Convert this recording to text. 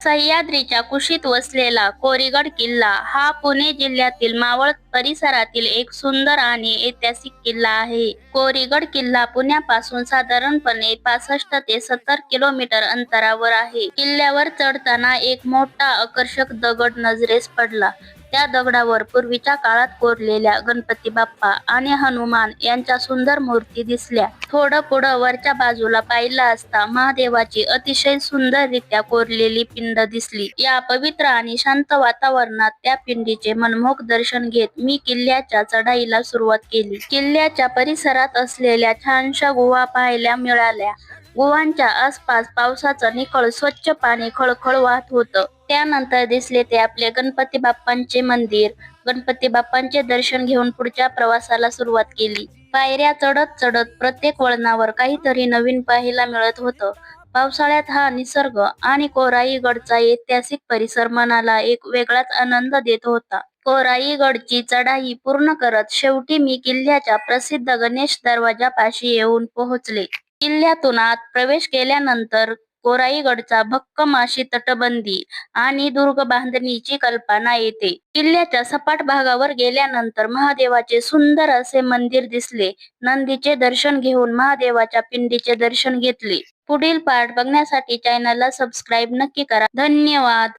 सह्याद्रीच्या कुशीत वसलेला कोरीगड किल्ला हा पुणे जिल्ह्यातील मावळ परिसरातील एक सुंदर आणि ऐतिहासिक किल्ला आहे. कोरीगड किल्ला पुण्यापासून साधारणपणे 65 ते 70 किलोमीटर अंतरावर आहे. किल्ल्यावर चढताना एक मोठा आकर्षक दगड नजरेस पडला. त्या दगडावर पूर्वीच्या काळात कोरलेल्या गणपती बाप्पा आणि हनुमान यांच्या सुंदर मूर्ती दिसल्या. थोडं पुढं वरच्या बाजूला पाहिलं असता महादेवाची अतिशय सुंदररित्या कोरलेली पिंड दिसली. या पवित्र आणि शांत वातावरणात त्या पिंडीचे मनमोहक दर्शन घेत मी किल्ल्याच्या चढाईला सुरुवात केली. किल्ल्याच्या परिसरात असलेल्या छानशा गुहा पाहायला मिळाल्या. गुहांच्या आसपास पावसाचं निखळ स्वच्छ पाणी खळखळ वाहत होतं. त्यानंतर दिसले ते आपले गणपती बाप्पांचे मंदिर. गणपती बाप्पांचे दर्शन घेऊन पुढच्या प्रवासाला सुरुवात केली. पायऱ्या चढत चढत प्रत्येक वळणावर काहीतरी नवीन पाहायला मिळत होतं. पावसाळ्यात हा निसर्ग आणि कोराईगडचा ऐतिहासिक परिसर मनाला एक वेगळाच आनंद देत होता. कोराईगडची चढाई पूर्ण करत शेवटी मी किल्ल्याच्या प्रसिद्ध गणेश दरवाजापाशी येऊन पोहोचले. किल्ल्यातून आत प्रवेश केल्यानंतर कोराईगडचा भक्कम अशी तटबंदी आणि दुर्ग बांधणीची कल्पना येते. किल्ल्याच्या सपाट भागावर गेल्यानंतर महादेवाचे सुंदर असे मंदिर दिसले. नंदीचे दर्शन घेऊन महादेवाच्या पिंडीचे दर्शन घेतले. पुढील पार्ट बघण्यासाठी चॅनलला सबस्क्राईब नक्की करा. धन्यवाद.